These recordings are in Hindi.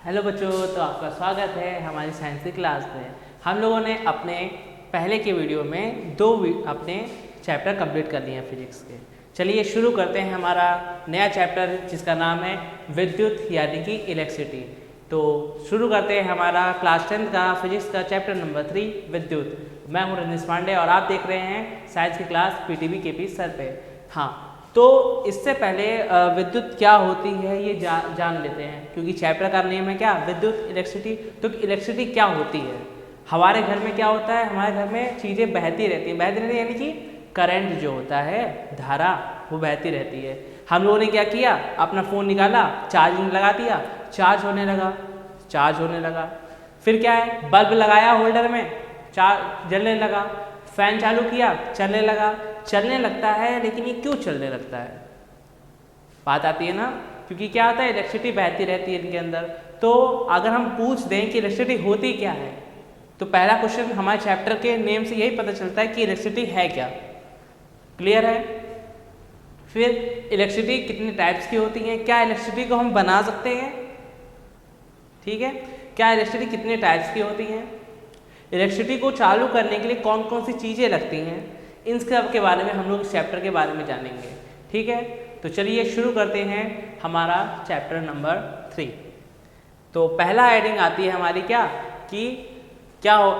हेलो बच्चों, तो आपका स्वागत है हमारी साइंस की क्लास में। हम लोगों ने अपने पहले के वीडियो में अपने चैप्टर कंप्लीट कर लिए हैं फिजिक्स के। चलिए शुरू करते हैं हमारा नया चैप्टर जिसका नाम है विद्युत यानी कि इलेक्ट्रिसिटी। तो शुरू करते हैं हमारा क्लास 10 का फिजिक्स का चैप्टर नंबर 3 विद्युत। मैं हूँ रजनीश पांडे और आप देख रहे हैं साइंस की क्लास पीटीवी के पी सर पे। हाँ, तो इससे पहले विद्युत क्या होती है ये जान लेते हैं, क्योंकि चैप्टर का नेम है क्या, विद्युत इलेक्ट्रिसिटी। तो इलेक्ट्रिसिटी क्या होती है? हमारे घर में क्या होता है, हमारे घर में चीज़ें बहती रहती हैं यानी कि करंट जो होता है, धारा, वो बहती रहती है। हम लोगों ने क्या किया, अपना फ़ोन निकाला, चार्जिंग लगा दिया, चार्ज होने लगा। फिर क्या है, बल्ब लगाया होल्डर में, जलने लगा। फैन चालू किया, चलने लगता है। लेकिन ये क्यों चलने लगता है? बात आती है ना, क्योंकि क्या होता है, इलेक्ट्रिसिटी बहती रहती है इनके अंदर। तो अगर हम पूछ दें कि इलेक्ट्रिसिटी होती क्या है, तो पहला क्वेश्चन हमारे चैप्टर के नेम से यही पता चलता है कि इलेक्ट्रिसिटी है क्या। क्लियर है? फिर इलेक्ट्रिसिटी कितने टाइप्स की होती हैं, क्या इलेक्ट्रिसिटी को हम बना सकते हैं? ठीक है, क्या इलेक्ट्रिसिटी कितने टाइप्स की होती हैं, इलेक्ट्रिसिटी को चालू करने के लिए कौन कौन सी चीज़ें लगती हैं, इन सब के बारे में हम लोग इस चैप्टर के बारे में जानेंगे। ठीक है, तो चलिए शुरू करते हैं हमारा चैप्टर नंबर 3। तो पहला हेडिंग आती है हमारी क्या, कि क्या हो।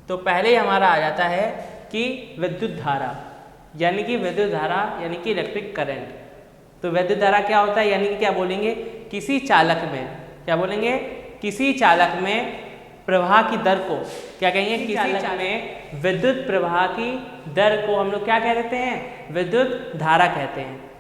तो पहले ही हमारा आ जाता है कि विद्युत धारा यानी कि इलेक्ट्रिक करंट। तो विद्युत धारा क्या होता है, यानी कि क्या बोलेंगे, किसी चालक में, क्या बोलेंगे, किसी चालक में प्रवाह की दर को क्या कहेंगे, किसी चालक में विद्युत प्रवाह की दर को हम लोग क्या कह देते हैं, विद्युत धारा कहते हैं।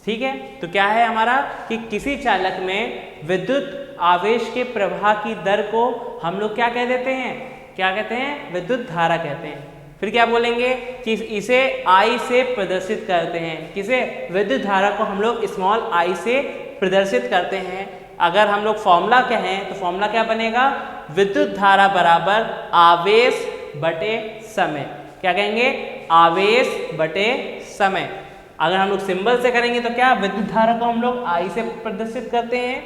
ठीक है, तो क्या है हमारा, कि किसी चालक में विद्युत आवेश के प्रवाह की दर को हम लोग क्या कह देते हैं, क्या कहते हैं, विद्युत धारा कहते हैं। फिर क्या बोलेंगे कि इसे I से प्रदर्शित करते हैं, किसे, विद्युत धारा को हम लोग स्मॉल I से प्रदर्शित करते हैं। अगर हम लोग फॉर्मूला कहें तो फॉर्मूला क्या बनेगा, विद्युत धारा बराबर आवेश बटे समय। क्या कहेंगे, आवेश बटे समय। अगर हम लोग सिंबल से करेंगे तो क्या, विद्युत धारा को हम लोग I से प्रदर्शित करते हैं,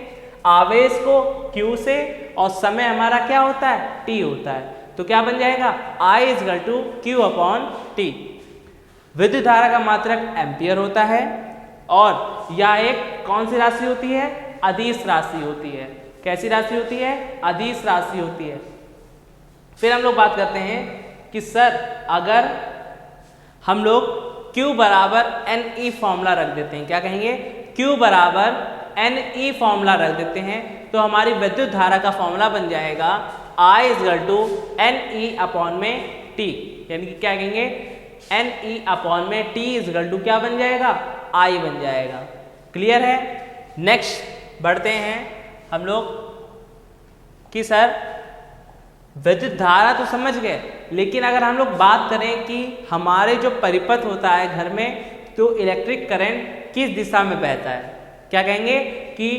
आवेश को Q से, और समय हमारा क्या होता है, T होता है। तो क्या बन जाएगा, I = Q/T। विद्युत धारा का मात्रक एम्पियर होता है, और यह एक कौन सी राशि होती है, अदिश राशि होती है। कैसी राशि होती है, अदिश राशि होती है। फिर हम लोग बात करते हैं कि सर अगर हम लोग Q बराबर NE फॉर्मूला रख देते हैं, क्या कहेंगे, Q बराबर NE फॉर्मूला रख देते हैं, तो हमारी विद्युत धारा का फॉर्मूला बन जाएगा I = NE/T। यानी कि क्या कहेंगे, NE/T = क्या बन जाएगा, I बन जाएगा। क्लियर है? नेक्स्ट बढ़ते हैं हम लोग कि सर विद्युत धारा तो समझ गए, लेकिन अगर हम लोग बात करें कि हमारे जो परिपथ होता है घर में, तो इलेक्ट्रिक करंट किस दिशा में बहता है, क्या कहेंगे कि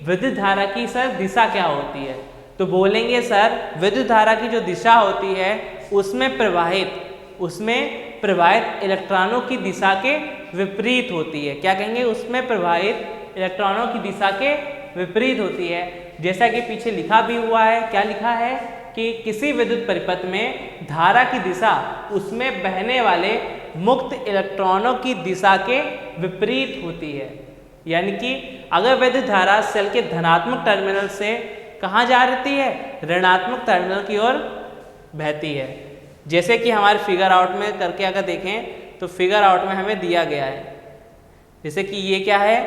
विद्युत धारा की सर दिशा क्या होती है। तो बोलेंगे सर विद्युत धारा की जो दिशा होती है उसमें प्रवाहित इलेक्ट्रॉनों की दिशा के विपरीत होती है। क्या कहेंगे, उसमें प्रवाहित इलेक्ट्रॉनों की दिशा के विपरीत होती है। जैसा कि पीछे लिखा भी हुआ है, क्या लिखा है, कि किसी विद्युत परिपथ में धारा की दिशा उसमें बहने वाले मुक्त इलेक्ट्रॉनों की दिशा के विपरीत होती है। यानी कि अगर विद्युत धारा सेल के धनात्मक टर्मिनल से कहाँ जा रही है, ऋणात्मक टर्मिनल की ओर बहती है। जैसे कि हमारे फिगर आउट में करके अगर देखें तो फिगर आउट में हमें दिया गया है, जैसे कि ये क्या है,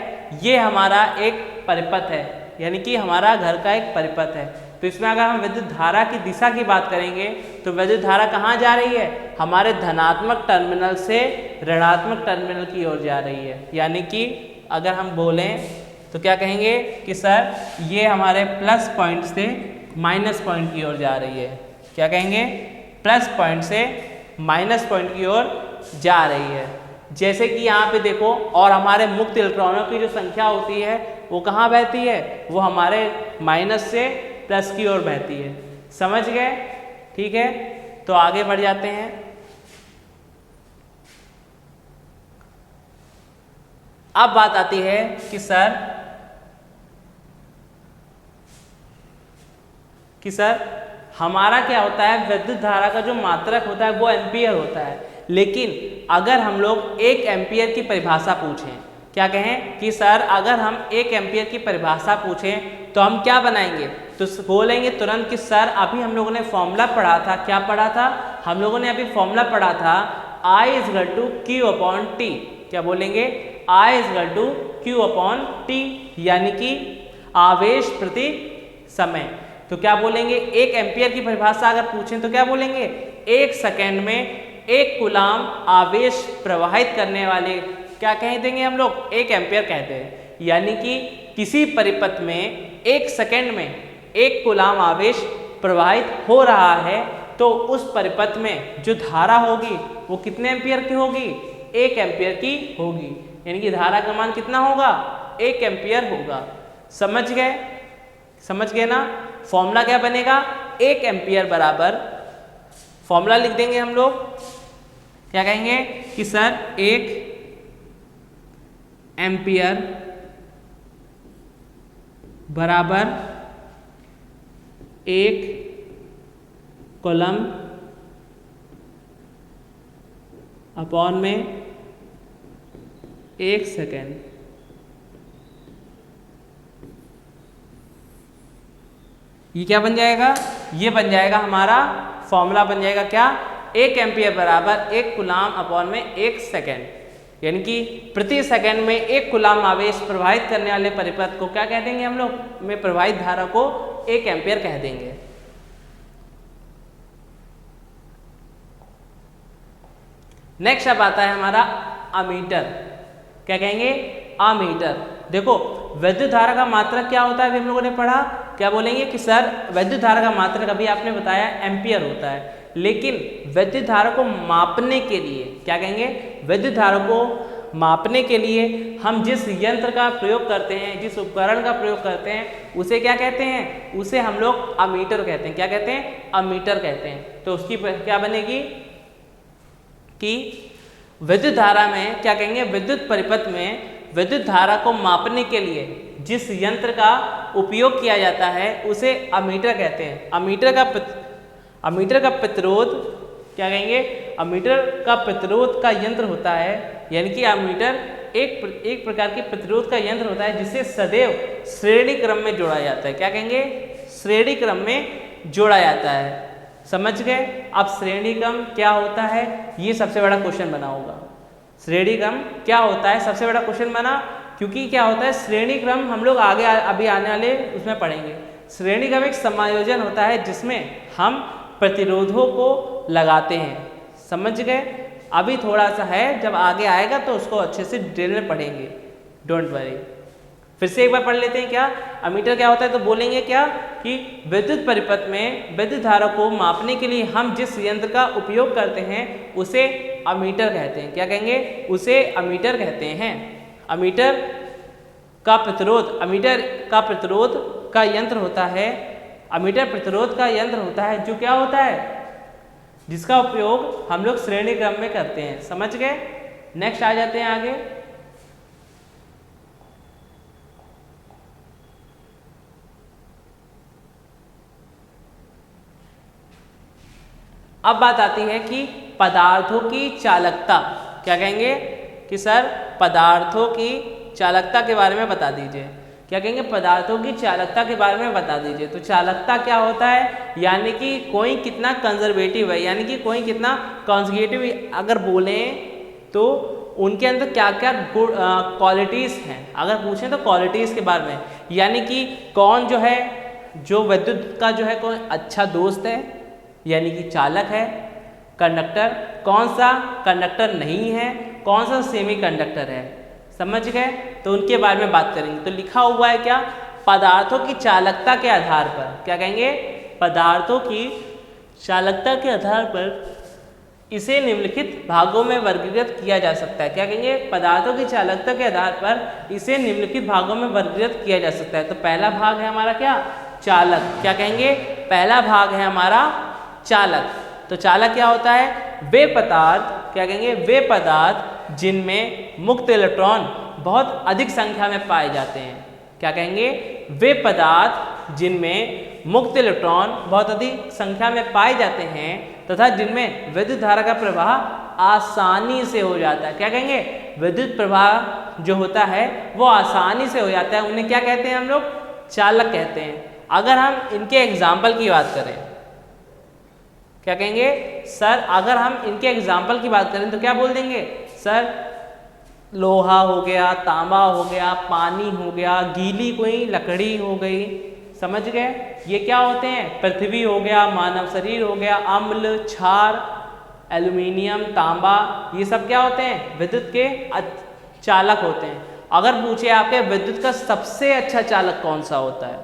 ये हमारा एक परिपथ है, यानी कि हमारा घर का एक परिपथ है। तो इसमें अगर हम विद्युत धारा की दिशा की बात करेंगे तो विद्युत धारा कहाँ जा रही है, हमारे धनात्मक टर्मिनल से ऋणात्मक टर्मिनल की ओर जा रही है। यानी कि अगर हम बोलें तो क्या कहेंगे कि सर ये हमारे प्लस पॉइंट से माइनस पॉइंट की ओर जा रही है। क्या कहेंगे, प्लस पॉइंट से माइनस पॉइंट की ओर जा रही है। जैसे कि यहाँ पे देखो, और हमारे मुक्त इलेक्ट्रॉनों की जो संख्या होती है वो कहाँ बहती है, वो हमारे माइनस से प्लस की ओर बहती है। समझ गए? ठीक है, तो आगे बढ़ जाते हैं। अब बात आती है कि सर हमारा क्या होता है, विद्युत धारा का जो मात्रक होता है वो एम्पियर होता है। लेकिन अगर हम लोग 1 एम्पियर की परिभाषा पूछें, क्या कहें कि सर अगर हम 1 एम्पियर की परिभाषा पूछें तो हम क्या बनाएंगे, तो बोलेंगे तुरंत कि सर अभी हम लोगों ने फॉर्मूला पढ़ा था। क्या पढ़ा था हम लोगों ने? अभी फॉर्मूला पढ़ा था I = Q/T। क्या बोलेंगे? I = Q/T, यानी कि आवेश प्रति समय। तो क्या बोलेंगे? 1 एम्पियर की परिभाषा अगर पूछें तो क्या बोलेंगे? 1 सेकेंड में 1 कूलाम आवेश प्रवाहित करने वाले क्या कह देंगे हम लोग? 1 एम्पियर कहते हैं। यानी कि किसी परिपथ में 1 सेकेंड में 1 कूलाम आवेश प्रवाहित हो रहा है तो उस परिपथ में जो धारा होगी वो कितने एम्पियर की होगी? 1 एम्पियर की होगी। यानी कि धारा का मान कितना होगा? 1 एम्पियर होगा। समझ गए? समझ गए ना? फॉर्मूला क्या बनेगा? 1 एम्पियर बराबर, फॉर्मूला लिख देंगे हम लोग, क्या कहेंगे कि सर 1 एम्पियर बराबर 1 कूलम अपॉन में 1 सेकेंड। ये क्या बन जाएगा? ये बन जाएगा हमारा फॉर्मूला, बन जाएगा क्या? 1 एम्पियर बराबर 1 कूलाम अपॉन में 1 सेकेंड। यानी कि प्रति सेकंड में 1 कूलाम आवेश प्रवाहित करने वाले परिपथ को क्या कह देंगे हम लोग? में प्रवाहित धारा को 1 एम्पियर कह देंगे। नेक्स्ट अब आता है हमारा अमीटर। क्या कहेंगे? अमीटर। देखो विद्युत धारा का मात्रक क्या होता है अभी हम लोगों ने पढ़ा। क्या बोलेंगे कि सर विद्युत धारा का मात्रक अभी आपने बताया एम्पियर होता है, लेकिन विद्युत धारा को मापने के लिए क्या कहेंगे? विद्युत धारा को मापने के लिए हम जिस यंत्र का प्रयोग करते हैं, जिस उपकरण का प्रयोग करते हैं, उसे क्या कहते हैं? उसे हम लोग अमीटर कहते हैं। क्या कहते हैं? अमीटर कहते हैं। तो उसकी क्या बनेगी कि विद्युत धारा में क्या कहेंगे? विद्युत परिपथ में विद्युत धारा को मापने के लिए जिस यंत्र का उपयोग किया जाता है उसे अमीटर कहते हैं। अमीटर का प्रतिरोध क्या कहेंगे? अमीटर का प्रतिरोध का यंत्र होता है। यानी कि अमीटर एक प्रकार के प्रतिरोध का यंत्र होता है जिसे सदैव श्रेणी क्रम में जोड़ा जाता है। क्या कहेंगे? श्रेणी क्रम में जोड़ा जाता है। समझ गए? अब श्रेणी क्रम क्या होता है ये सबसे बड़ा क्वेश्चन बना होगा। श्रेणी क्रम क्या होता है सबसे बड़ा क्वेश्चन बना, क्योंकि क्या होता है श्रेणी क्रम हम लोग आगे अभी आने वाले उसमें पढ़ेंगे। श्रेणी क्रम एक समायोजन होता है जिसमें हम प्रतिरोधों को लगाते हैं। समझ गए? अभी थोड़ा सा है, जब आगे आएगा तो उसको अच्छे से डिटेल में पढ़ेंगे, डोंट वरी। फिर से एक बार पढ़ लेते हैं। क्या अमीटर क्या होता है? तो बोलेंगे क्या कि विद्युत परिपथ में विद्युत धारा को मापने के लिए हम जिस यंत्र का उपयोग करते हैं उसे अमीटर कहते हैं। क्या कहेंगे? उसे अमीटर कहते हैं। अमीटर का प्रतिरोध का यंत्र होता है। अमीटर प्रतिरोध का यंत्र होता है जो क्या होता है? जिसका उपयोग हम लोग श्रेणी क्रम में करते हैं। समझ गए? नेक्स्ट आ जाते हैं आगे। अब बात आती है कि पदार्थों की चालकता। क्या कहेंगे कि सर पदार्थों की चालकता के बारे में बता दीजिए। क्या कहेंगे? पदार्थों की चालकता के बारे में बता दीजिए। तो चालकता क्या होता है? यानी कि कोई कितना कंजर्वेटिव है, यानी कि कोई कितना कॉन्जुगेटिव अगर बोलें तो उनके अंदर क्या क्या गुड क्वालिटीज़ हैं। अगर पूछें तो क्वालिटीज़ के बारे में, यानी कि कौन जो है, जो विद्युत का जो है कौन अच्छा दोस्त है, यानी कि चालक है। कंडक्टर, कौन सा कंडक्टर नहीं है, कौन सा सेमी कंडक्टर है। समझ गए? तो उनके बारे में बात करेंगे। तो लिखा हुआ है क्या? पदार्थों की चालकता के आधार पर। क्या कहेंगे? पदार्थों की चालकता के आधार पर इसे निम्नलिखित भागों में वर्गीकृत किया जा सकता है। क्या कहेंगे? पदार्थों की चालकता के आधार पर इसे निम्नलिखित भागों में वर्गीकृत किया जा सकता है। तो पहला भाग है हमारा क्या? चालक। क्या कहेंगे? पहला भाग है हमारा चालक। तो चालक क्या होता है? वे पदार्थ, क्या कहेंगे? वे पदार्थ जिनमें मुक्त इलेक्ट्रॉन बहुत अधिक संख्या में पाए जाते हैं। क्या कहेंगे? वे पदार्थ जिनमें मुक्त इलेक्ट्रॉन बहुत अधिक संख्या में पाए जाते हैं तथा जिनमें विद्युत धारा का प्रवाह आसानी से हो जाता है। क्या कहेंगे? विद्युत प्रवाह जो होता है वो आसानी से हो जाता है, उन्हें क्या कहते हैं हम लोग? चालक कहते हैं। अगर हम इनके एग्जाम्पल की बात करें, क्या कहेंगे सर? अगर हम इनके एग्जाम्पल की बात करें तो क्या बोल देंगे सर? लोहा हो गया, तांबा हो गया, पानी हो गया, गीली कोई लकड़ी हो गई, समझ गए? ये क्या होते हैं? पृथ्वी हो गया, मानव शरीर हो गया, अम्ल, क्षार, एल्यूमिनियम, तांबा, ये सब क्या होते हैं? विद्युत के चालक होते हैं। अगर पूछे आपके विद्युत का सबसे अच्छा चालक कौन सा होता है,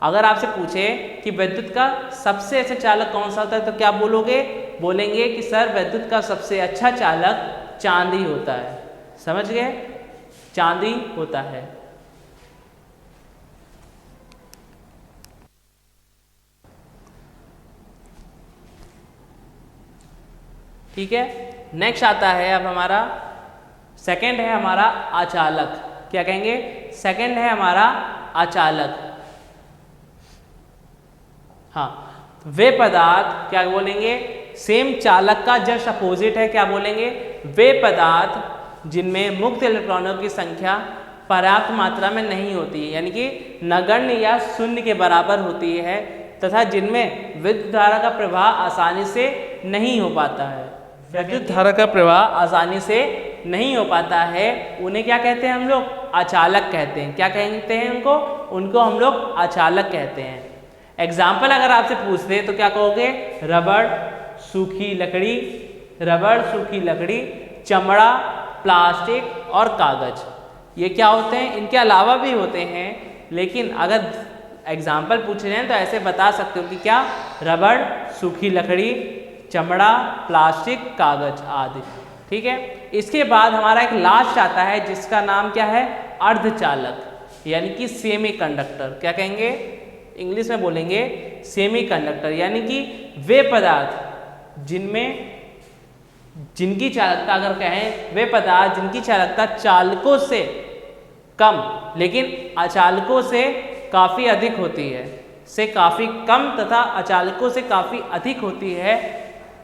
अगर आपसे पूछे कि विद्युत का सबसे अच्छा चालक कौन सा होता है तो क्या बोलोगे? बोलेंगे कि सर विद्युत का सबसे अच्छा चालक चांदी होता है। समझ गए? चांदी होता है। ठीक है, नेक्स्ट आता है अब हमारा सेकंड है हमारा आचालक। क्या कहेंगे? सेकंड है हमारा आचालक। हाँ, वे पदार्थ क्या बोलेंगे? सेम चालक का जस्ट अपोजिट है। क्या बोलेंगे? वे पदार्थ जिनमें मुक्त इलेक्ट्रॉनों की संख्या पर्याप्त मात्रा में नहीं होती है, यानी कि नगण्य या शून्य के बराबर होती है तथा जिनमें विद्युत धारा का प्रवाह आसानी से नहीं हो पाता है। विद्युत धारा का प्रवाह आसानी से नहीं हो पाता है, उन्हें क्या कहते हैं हम लोग? आचालक कहते हैं। क्या कहते हैं उनको? उनको हम लोग आचालक कहते हैं। एग्जाम्पल अगर आपसे पूछते हैं तो क्या कहोगे? रबड़, सूखी लकड़ी, रबड़, सूखी लकड़ी, चमड़ा, प्लास्टिक और कागज, ये क्या होते हैं? इनके अलावा भी होते हैं, लेकिन अगर एग्जाम्पल पूछ रहे हैं तो ऐसे बता सकते हो कि क्या? रबड़, सूखी लकड़ी, चमड़ा, प्लास्टिक, कागज आदि। ठीक है, इसके बाद हमारा एक लास्ट आता है जिसका नाम क्या है? अर्धचालक, यानी कि सेमी कंडक्टर। क्या कहेंगे? इंग्लिश में बोलेंगे सेमी कंडक्टर, यानी कि वे पदार्थ जिनकी चालकता, अगर कहें वे पदार्थ जिनकी चालकता चालकों से कम लेकिन अचालकों से काफ़ी अधिक होती है, से काफ़ी कम तथा अचालकों से काफ़ी अधिक होती है।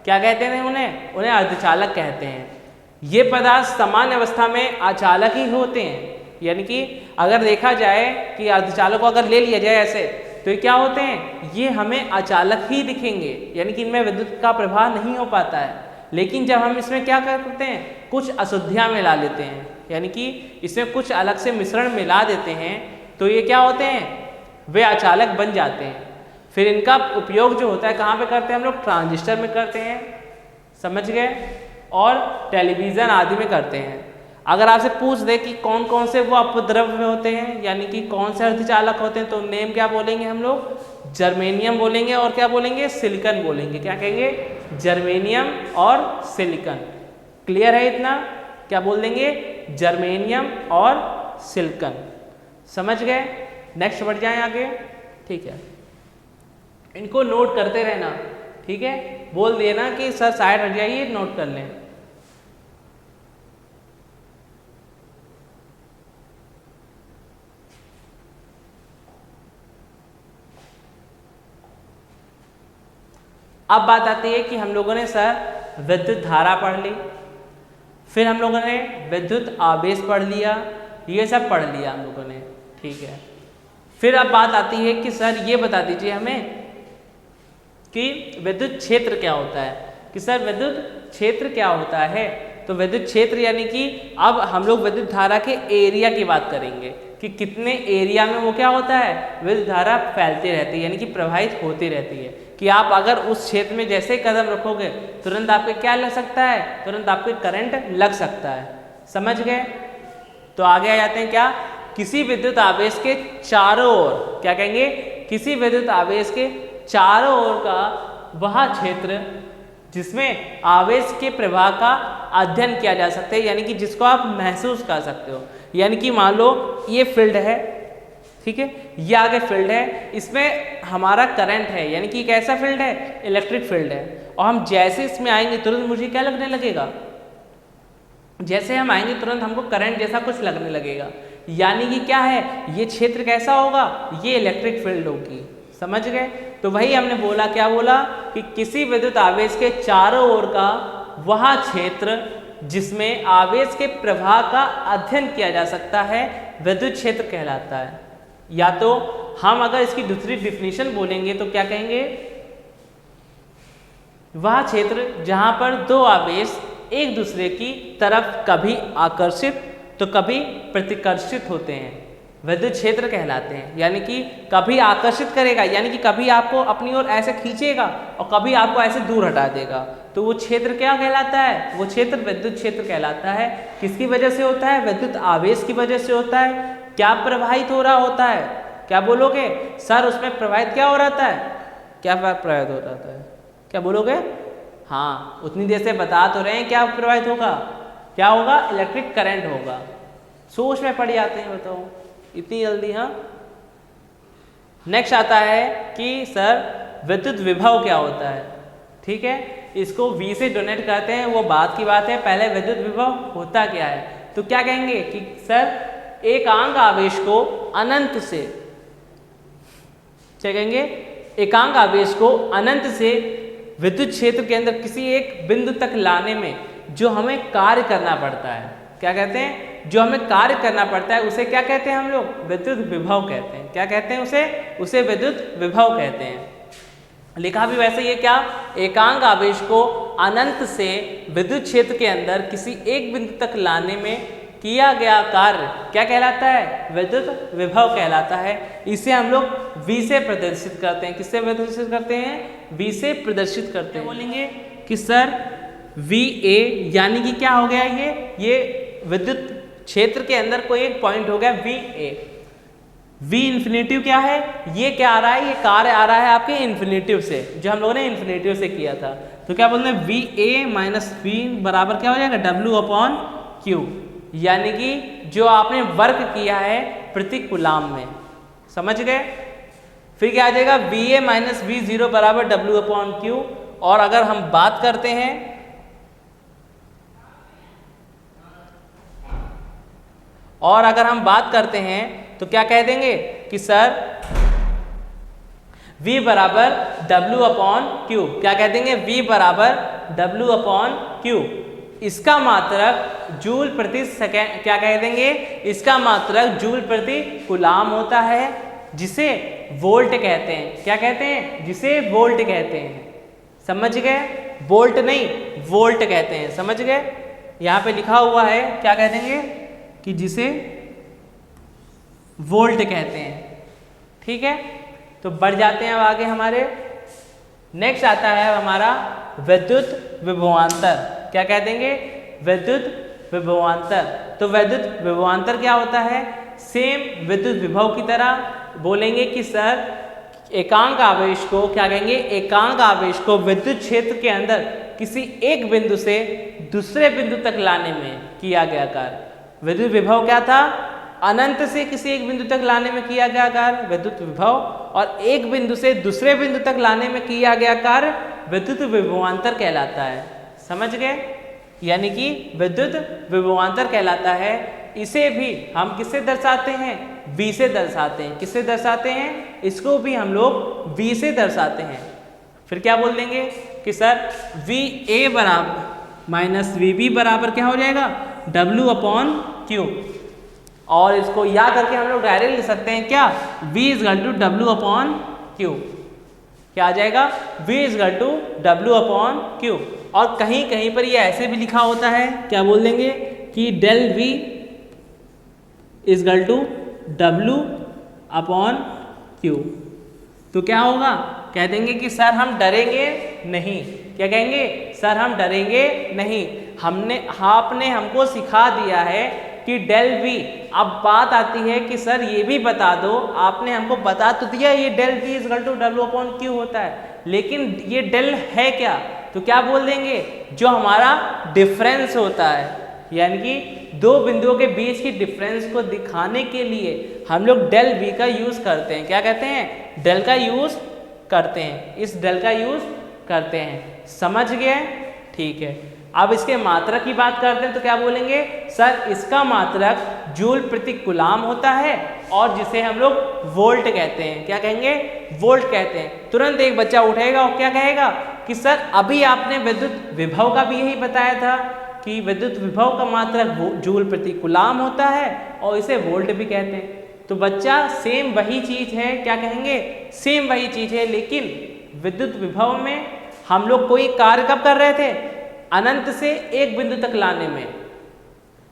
क्या कहते हैं उन्हें? उन्हें अर्धचालक कहते हैं। ये पदार्थ सामान्य अवस्था में अचालक ही होते हैं, यानी कि अगर देखा जाए कि अर्धचालक को अगर ले लिया जाए ऐसे तो ये क्या होते हैं? ये हमें अचालक ही दिखेंगे, यानी कि इनमें विद्युत का प्रवाह नहीं हो पाता है। लेकिन जब हम इसमें क्या करते हैं? कुछ अशुद्धियाँ मिला लेते हैं, यानी कि इसमें कुछ अलग से मिश्रण मिला देते हैं, तो ये क्या होते हैं? वे अचालक बन जाते हैं। फिर इनका उपयोग जो होता है कहाँ पे करते हैं हम लोग? ट्रांजिस्टर में करते हैं, समझ गए? और टेलीविज़न आदि में करते हैं। अगर आपसे पूछ दे कि कौन कौन से वो अपद्रव्य होते हैं, यानी कि कौन से अर्धचालक होते हैं, तो नेम क्या बोलेंगे हम लोग? जर्मेनियम बोलेंगे और क्या बोलेंगे? सिलिकॉन बोलेंगे। क्या कहेंगे? जर्मेनियम और सिलिकॉन। क्लियर है इतना? क्या बोल देंगे? जर्मेनियम और सिलिकॉन। समझ गए? नेक्स्ट बढ़ जाएं आगे। ठीक है, इनको नोट करते रहना। ठीक है, बोल देना कि सर साइड हट जाइए, नोट कर लें। अब बात आती है कि हम लोगों ने सर विद्युत धारा पढ़ ली, फिर हम लोगों ने विद्युत आवेश पढ़ लिया, ये सब पढ़ लिया हम लोगों ने। ठीक है, फिर अब बात आती है कि सर ये बता दीजिए हमें कि विद्युत क्षेत्र क्या होता है। कि सर विद्युत क्षेत्र क्या होता है? तो विद्युत क्षेत्र यानी कि अब हम लोग विद्युत धारा के एरिया की बात करेंगे कि कितने एरिया में वो क्या होता है? विद्युत धारा फैलती रहती है, यानी कि प्रवाहित होती रहती है। कि आप अगर उस क्षेत्र में जैसे ही कदम रखोगे तुरंत आपके क्या लग सकता है? तुरंत आपके करंट लग सकता है। समझ गए? तो आगे आ जाते हैं क्या? किसी विद्युत आवेश के चारों ओर, क्या कहेंगे? किसी विद्युत आवेश के चारों ओर का वह क्षेत्र जिसमें आवेश के प्रवाह का अध्ययन किया जा सकता है, यानी कि जिसको आप महसूस कर सकते हो। यानी कि मान लो ये फील्ड है, ठीक है, ये आगे फील्ड है, इसमें हमारा करंट है, यानी कि कैसा फील्ड है? इलेक्ट्रिक फील्ड है। और हम जैसे इसमें आएंगे तुरंत मुझे क्या लगने लगेगा? जैसे हम आएंगे तुरंत हमको करंट जैसा कुछ लगने लगेगा, यानी कि क्या है, ये क्षेत्र कैसा होगा, ये इलेक्ट्रिक फील्ड होगी। समझ गए? तो वही हमने बोला, क्या बोला कि किसी विद्युत आवेश के चारों ओर का वह क्षेत्र जिसमें आवेश के प्रवाह का अध्ययन किया जा सकता है विद्युत क्षेत्र कहलाता है। या तो हम अगर इसकी दूसरी डिफिनीशन बोलेंगे तो क्या कहेंगे, वह क्षेत्र जहां पर दो आवेश एक दूसरे की तरफ कभी आकर्षित तो कभी प्रतिकर्षित होते हैं विद्युत क्षेत्र कहलाते हैं। यानी कि कभी आकर्षित करेगा, यानी कि कभी आपको अपनी ओर ऐसे खींचेगा और कभी आपको ऐसे दूर हटा देगा, तो वो क्षेत्र क्या कहलाता है, वो क्षेत्र विद्युत क्षेत्र कहलाता है। किसकी वजह से होता है, विद्युत आवेश की वजह से होता है। क्या प्रवाहित हो रहा होता है, क्या बोलोगे सर उसमें प्रवाहित क्या हो रहा है, क्या प्रवाहित हो रहा है, क्या बोलोगे? हाँ, उतनी देर से बता तो रहे हैं क्या प्रवाहित होगा, क्या होगा, इलेक्ट्रिक करंट होगा। सोच में पड़ जाते हैं, बताओ इतनी जल्दी। हाँ, नेक्स्ट आता है कि सर विद्युत विभव क्या होता है। ठीक है, इसको V से डोनेट करते हैं, वो बात की बात है, पहले विद्युत विभव होता क्या है। तो क्या कहेंगे कि सर एकांक आवेश को अनंत से, क्या कहेंगे, एकांक आवेश को अनंत से विद्युत क्षेत्र के अंदर किसी एक बिंदु तक लाने में जो हमें कार्य करना पड़ता है, क्या कहते हैं, जो हमें कार्य करना पड़ता है उसे क्या कहते हैं हम लोग, विद्युत विभव कहते हैं। क्या कहते हैं उसे विद्युत विभव कहते हैं। लिखा भी वैसे ये, क्या, एकांक आवेश को अनंत से विद्युत क्षेत्र के अंदर किसी एक बिंदु तक लाने में किया गया कार्य क्या कहलाता है, विद्युत विभव कहलाता है। इसे हम लोग V से प्रदर्शित करते हैं। किससे प्रदर्शित करते हैं, V से प्रदर्शित करते हैं। बोलेंगे कि सर VA यानी कि क्या हो गया, ये विद्युत क्षेत्र के अंदर कोई एक पॉइंट हो गया VA। V इन्फिनेटिव क्या है, ये क्या आ रहा है, ये कार्य आ रहा है आपके इन्फिनेटिव से, जो हम लोगों ने इन्फिनेटिव से किया था। तो क्या बोलते हैं, VA माइनस V बराबर क्या हो जाएगा, W/Q, यानी कि जो आपने वर्क किया है प्रति कूलाम में। समझ गए? फिर क्या आ जाएगा, VA माइनस V0 बराबर W/Q। और अगर हम बात करते हैं तो क्या कह देंगे कि सर V बराबर W/Q। क्या कह देंगे, V बराबर W/Q। इसका मात्रक जूल प्रति सेकेंड, क्या कह देंगे, इसका मात्रक जूल प्रति कूलाम होता है, जिसे वोल्ट कहते हैं। क्या कहते हैं, जिसे वोल्ट कहते हैं। समझ गए? वोल्ट नहीं, वोल्ट कहते हैं। समझ गए? यहाँ पे लिखा हुआ है, क्या कह देंगे कि जिसे वोल्ट कहते हैं। ठीक है, तो बढ़ जाते हैं अब आगे। हमारे नेक्स्ट आता है हमारा विद्युत विभवांतर। क्या कह देंगे, विद्युत विभवांतर। तो विद्युत विभवांतर क्या होता है, सेम विद्युत विभव की तरह बोलेंगे कि सर एकांक आवेश को, क्या कहेंगे, एकांक आवेश को विद्युत क्षेत्र के अंदर किसी एक बिंदु से दूसरे बिंदु तक लाने में किया गया कार्य। विद्युत विभव क्या था, अनंत से किसी एक बिंदु तक लाने में किया गया कार्य विद्युत विभव, और एक बिंदु से दूसरे बिंदु तक लाने में किया गया कार्य विद्युत विभवांतर कहलाता है। समझ गए? यानी कि विद्युत विभवांतर कहलाता है। इसे भी हम किससे दर्शाते हैं, V से दर्शाते हैं। किससे दर्शाते हैं, इसको भी हम लोग V से दर्शाते हैं। फिर क्या बोल देंगे कि सर VA बराबर माइनस VB बराबर क्या हो जाएगा, W/Q। और इसको याद करके हम लोग डायरेक्ट लिख सकते हैं, क्या, V = W/Q। क्या आ जाएगा, V = W/Q। और कहीं कहीं पर ये ऐसे भी लिखा होता है, क्या बोल देंगे कि del V = W/Q। तो क्या होगा, कह देंगे कि सर हम डरेंगे नहीं। क्या कहेंगे, सर हम डरेंगे नहीं। आपने हमको सिखा दिया है कि del V। अब बात आती है कि सर ये भी बता दो, आपने हमको बता तो दिया ये del V = W/Q होता है, लेकिन ये del है क्या, तो क्या बोल देंगे, जो हमारा डिफरेंस होता है, यानी कि दो बिंदुओं के बीच की डिफरेंस को दिखाने के लिए हम लोग del V का यूज करते हैं। क्या कहते हैं, del का यूज करते हैं, इस del का यूज करते हैं। समझ गए? ठीक है। अब इसके मात्रक की बात करते हैं तो क्या बोलेंगे सर, इसका मात्रक जूल प्रति कूलाम होता है और जिसे हम लोग वोल्ट कहते हैं। क्या कहेंगे? वोल्ट कहते हैं। तुरंत एक बच्चा उठेगा और क्या कहेगा कि सर अभी आपने विद्युत विभव का भी यही बताया था कि विद्युत विभव का मात्रक जूल प्रति कूलाम होता है और इसे वोल्ट भी कहते हैं। तो बच्चा सेम वही चीज है, क्या कहेंगे? सेम वही चीज है, लेकिन विद्युत विभव में हम लोग कोई कार्य कब कर रहे थे? अनंत से एक बिंदु तक लाने में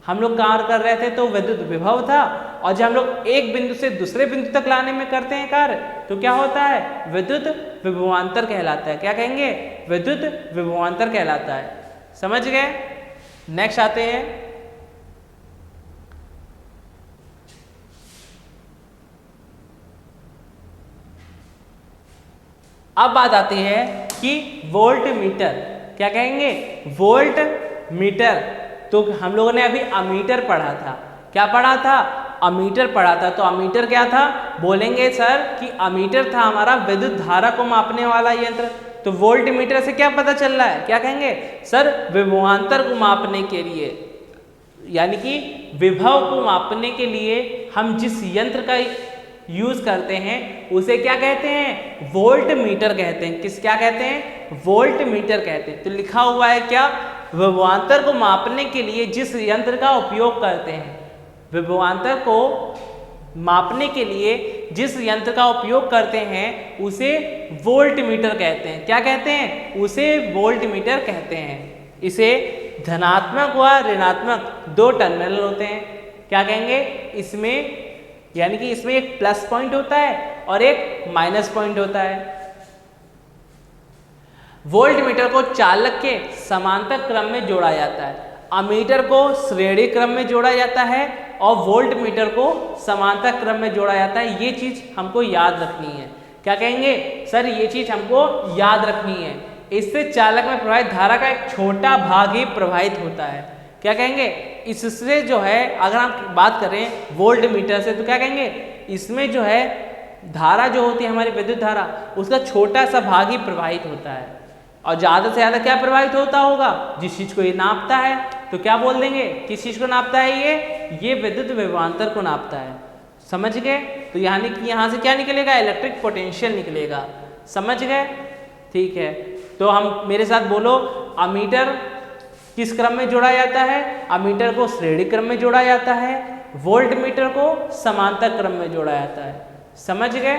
हम लोग कार्य कर रहे थे तो विद्युत विभव था, और जब हम लोग एक बिंदु से दूसरे बिंदु तक लाने में करते हैं कार्य तो क्या होता है? विद्युत विभवांतर कहलाता है। क्या कहेंगे? विद्युत विभवांतर कहलाता है। समझ गए? नेक्स्ट आते हैं, अब बात आती है कि वोल्ट मीटर। क्या कहेंगे? Volt meter. तो हम लोगों ने अभी अमीटर पढ़ा था। क्या पढ़ा था? अमीटर पढ़ा था। तो अमीटर क्या था? बोलेंगे सर कि अमीटर था हमारा विद्युत धारा को मापने वाला यंत्र। तो वोल्ट मीटर से क्या पता चल रहा है? क्या कहेंगे सर? विभवांतर को मापने के लिए, यानी कि विभव को मापने के लिए हम जिस यंत्र का यूज करते हैं उसे क्या कहते हैं? वोल्ट मीटर कहते हैं। किस क्या कहते हैं? वोल्ट मीटर कहते हैं। तो लिखा हुआ है क्या? विभवांतर को मापने के लिए जिस यंत्र का उपयोग करते हैं, विभवांतर को मापने के लिए जिस यंत्र का उपयोग करते हैं उसे वोल्ट मीटर कहते हैं। क्या कहते हैं? उसे वोल्ट मीटर कहते हैं। इसे धनात्मक व ऋणात्मक दो टर्मिनल होते हैं। क्या कहेंगे? इसमें यानी कि इसमें एक प्लस पॉइंट होता है और एक माइनस पॉइंट होता है। वोल्ट मीटर को चालक के समांतर क्रम में जोड़ा जाता है, अमीटर को श्रेणी क्रम में जोड़ा जाता है और वोल्ट मीटर को समांतर क्रम में जोड़ा जाता है। ये चीज हमको याद रखनी है। क्या कहेंगे सर? ये चीज हमको याद रखनी है। इससे चालक में प्रवाहित धारा का एक छोटा भाग ही प्रवाहित होता है। क्या कहेंगे? इससे जो है, अगर हम बात करें वोल्ट मीटर से तो क्या कहेंगे? इसमें जो है धारा जो होती है हमारी विद्युत धारा, उसका छोटा सा भाग ही प्रवाहित होता है और ज़्यादा से ज़्यादा क्या प्रवाहित होता होगा? जिस चीज़ को ये नापता है तो क्या बोल देंगे? किस चीज़ को नापता है? ये विद्युत विभवांतर को नापता है। समझ गए? तो यानी कि यहाँ से क्या निकलेगा? इलेक्ट्रिक पोटेंशियल निकलेगा। समझ गए? ठीक है, तो हम मेरे साथ बोलो, अमीटर किस क्रम में जोड़ा जाता है? अमीटर को श्रेणी क्रम में जोड़ा जाता है, वोल्ट मीटर को समांतर क्रम में जोड़ा जाता है। समझ गए?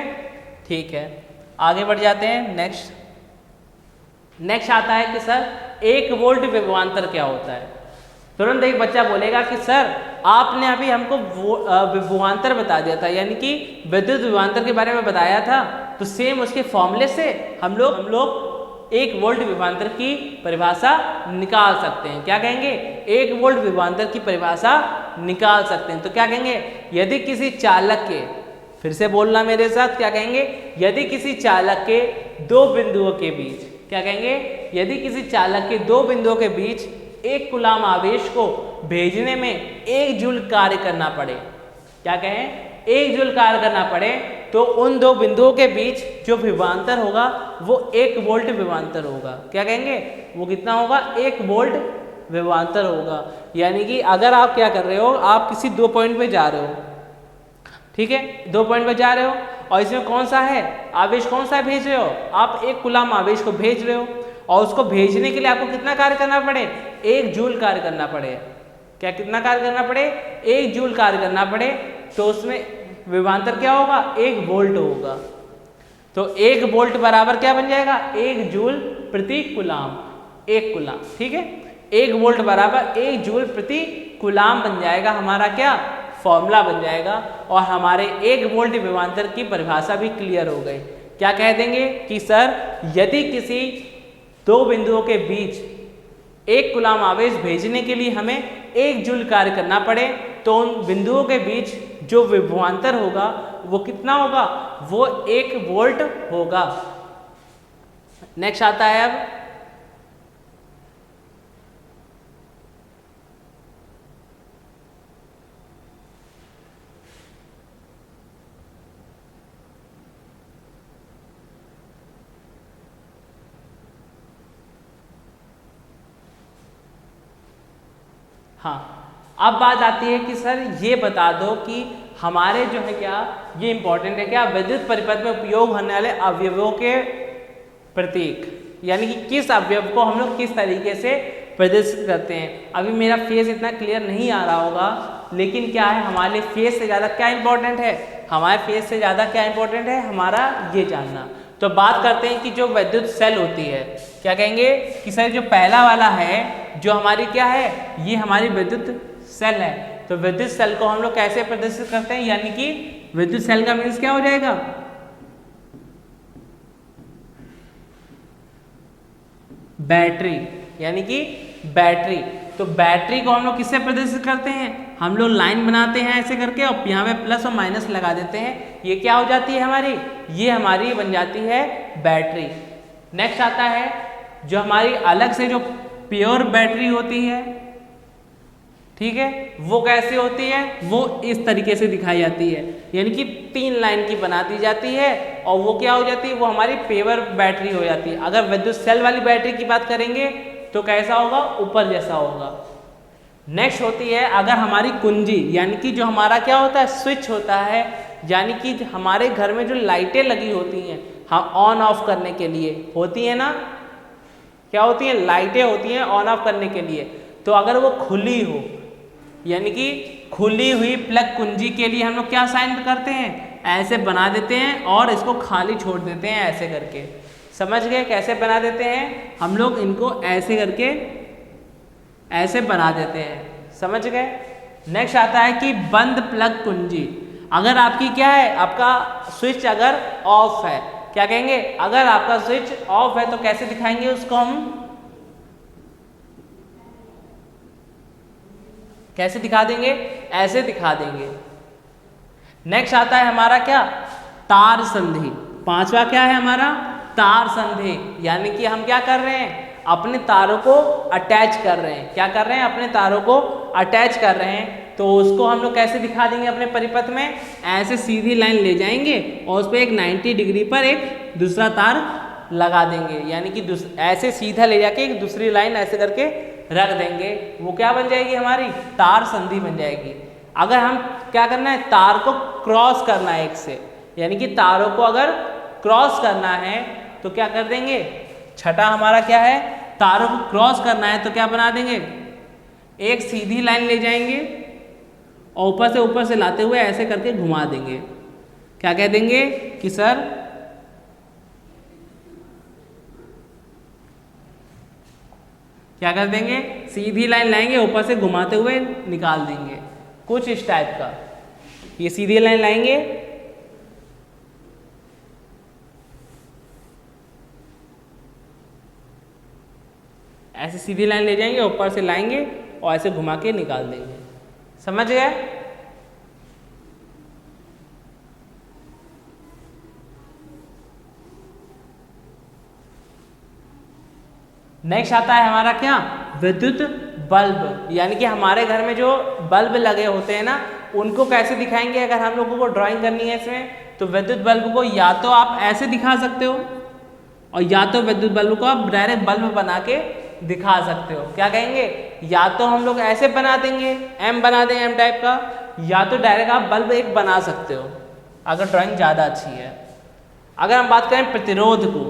ठीक है, आगे बढ़ जाते हैं। नेक्स्ट आता है कि सर 1 वोल्ट विभवांतर क्या होता है? तुरंत एक बच्चा बोलेगा कि सर आपने अभी हमको विभवांतर बता दिया था, यानी कि विद्युत विभवांतर के बारे में बताया था, तो सेम उसके फॉर्मूले से हम लोग 1 वोल्ट विभवांतर की परिभाषा निकाल सकते हैं। क्या कहेंगे? 1 वोल्ट विभवांतर की परिभाषा निकाल सकते हैं। तो क्या कहेंगे? यदि किसी चालक के, फिर से बोलना मेरे साथ, क्या कहेंगे? यदि किसी चालक के दो बिंदुओं के बीच, क्या कहेंगे? यदि किसी चालक के दो बिंदुओं के बीच 1 कूलाम आवेश को भेजने में 1 जूल कार्य करना पड़े, क्या कहें? 1 जूल कार्य करना पड़े, तो उन दो बिंदुओं के बीच जो विभवांतर होगा वो 1 वोल्ट विभवांतर होगा। क्या कहेंगे? वो कितना होगा? 1 वोल्ट विभवांतर होगा। यानी कि अगर आप क्या कर रहे हो, आप किसी 2 पॉइंट पे जा रहे हो, ठीक है, 2 पॉइंट पे जा रहे हो और इसमें कौन सा है आवेश, कौन सा भेज रहे हो आप? 1 कूलाम आवेश को भेज रहे हो और उसको भेजने के लिए आपको कितना कार्य करना पड़े? 1 जूल कार्य करना पड़े। क्या कितना कार्य करना पड़े? 1 जूल कार्य करना पड़े, तो उसमें विभवांतर क्या होगा? 1 वोल्ट होगा। तो 1 वोल्ट बराबर क्या बन जाएगा? 1 जूल प्रति कूलाम। 1 कूलाम, ठीक है, 1 वोल्ट बराबर 1 जूल प्रति कूलाम बन जाएगा। हमारा क्या फॉर्मूला बन जाएगा और हमारे 1 वोल्ट विभवांतर की परिभाषा भी क्लियर हो गई। क्या कह देंगे कि सर यदि किसी दो बिंदुओं के बीच 1 कूलाम आवेश भेजने के लिए हमें 1 जूल कार्य करना पड़े, तो उन बिंदुओं के बीच जो विभवांतर होगा वो कितना होगा? वो 1 वोल्ट होगा। नेक्स्ट आता है अब हाँ, अब बात आती है कि सर ये बता दो कि हमारे जो है क्या, ये इंपॉर्टेंट है क्या, विद्युत परिपथ में उपयोग होने वाले अवयवों के प्रतीक, यानी कि किस अवयव को हम लोग किस तरीके से प्रदर्शित करते हैं। अभी मेरा फेस इतना क्लियर नहीं आ रहा होगा, लेकिन क्या है हमारे लिए फेस से ज़्यादा क्या इंपॉर्टेंट है, हमारे फेस से ज़्यादा क्या इंपॉर्टेंट है, हमारा ये जानना। तो बात करते हैं कि जो विद्युत सेल होती है, क्या कहेंगे कि सर जो पहला वाला है जो हमारी क्या है, ये हमारी विद्युत सेल है। तो विद्युत सेल को हम लोग कैसे प्रदर्शित करते हैं, यानी कि विद्युत सेल का मीन्स क्या हो जाएगा, बैटरी, यानी कि बैटरी। तो बैटरी को हम लोग किससे प्रदर्शित करते हैं, हम लोग लाइन बनाते हैं ऐसे करके और यहाँ पे प्लस और माइनस लगा देते हैं, ये क्या हो जाती है हमारी, ये हमारी बन जाती है बैटरी। नेक्स्ट आता है जो हमारी अलग से जो प्योर बैटरी होती है, ठीक है, वो कैसे होती है, वो इस तरीके से दिखाई जाती है, यानी कि 3 लाइन की बना दी जाती है और वो क्या हो जाती है, वो हमारी पेवर बैटरी हो जाती है। अगर विद्युत सेल वाली बैटरी की बात करेंगे तो कैसा होगा, ऊपर जैसा होगा। नेक्स्ट होती है अगर हमारी कुंजी, यानी कि जो हमारा क्या होता है, स्विच होता है, यानी कि हमारे घर में जो लाइटें लगी होती हैं हम ऑन ऑफ करने के लिए होती है ना, क्या होती हैं, लाइटें होती हैं ऑन ऑफ करने के लिए। तो अगर वो खुली हो, यानी कि खुली हुई प्लग कुंजी के लिए हम लोग क्या साइन करते हैं, ऐसे बना देते हैं और इसको खाली छोड़ देते हैं ऐसे करके। समझ गए कैसे बना देते हैं, हम लोग इनको ऐसे करके ऐसे बना देते हैं, समझ गए। नेक्स्ट आता है कि बंद प्लग कुंजी। अगर आपकी क्या है, आपका स्विच अगर ऑफ है, क्या कहेंगे, अगर आपका स्विच ऑफ है तो कैसे दिखाएंगे उसको, हम कैसे दिखा देंगे, ऐसे दिखा देंगे। नेक्स्ट आता है हमारा क्या, तार संधि। पांचवा क्या है हमारा, तार संधि, यानी कि हम क्या कर रहे हैं, अपने तारों को अटैच कर रहे हैं, क्या कर रहे हैं, अपने तारों को अटैच कर रहे हैं। तो उसको हम लोग कैसे दिखा देंगे अपने परिपथ में, ऐसे सीधी लाइन ले जाएंगे और उस पर एक 90 डिग्री पर एक दूसरा तार लगा देंगे, यानी कि ऐसे सीधा ले जाके एक दूसरी लाइन ऐसे करके रख देंगे, वो क्या बन जाएगी, हमारी तार संधि बन जाएगी। अगर हम क्या करना है, तार को क्रॉस करना है एक से, यानी कि तारों को अगर क्रॉस करना है तो क्या कर देंगे, छठा हमारा क्या है, तारों को क्रॉस करना है तो क्या बना देंगे, एक सीधी लाइन ले जाएंगे और ऊपर से लाते हुए ऐसे करके घुमा देंगे, क्या कह देंगे कि सर क्या कर देंगे, सीधी लाइन लाएंगे ऊपर से घुमाते हुए निकाल देंगे, कुछ इस टाइप का। ये सीधी लाइन लाएंगे, ऐसे सीधी लाइन ले जाएंगे ऊपर से लाएंगे और ऐसे घुमा के निकाल देंगे, समझ गए। नेक्स्ट आता है हमारा क्या, विद्युत बल्ब, यानी कि हमारे घर में जो बल्ब लगे होते हैं ना, उनको कैसे दिखाएंगे। अगर हम लोगों को ड्राइंग करनी है इसमें, तो विद्युत बल्ब को या तो आप ऐसे दिखा सकते हो और या तो विद्युत बल्ब को आप डायरेक्ट बल्ब बना के दिखा सकते हो। क्या कहेंगे, या तो हम लोग ऐसे बना देंगे, एम बना दें एम टाइप का, या तो डायरेक्ट आप बल्ब एक बना सकते हो अगर ड्राइंग ज़्यादा अच्छी है। अगर हम बात करें प्रतिरोध को,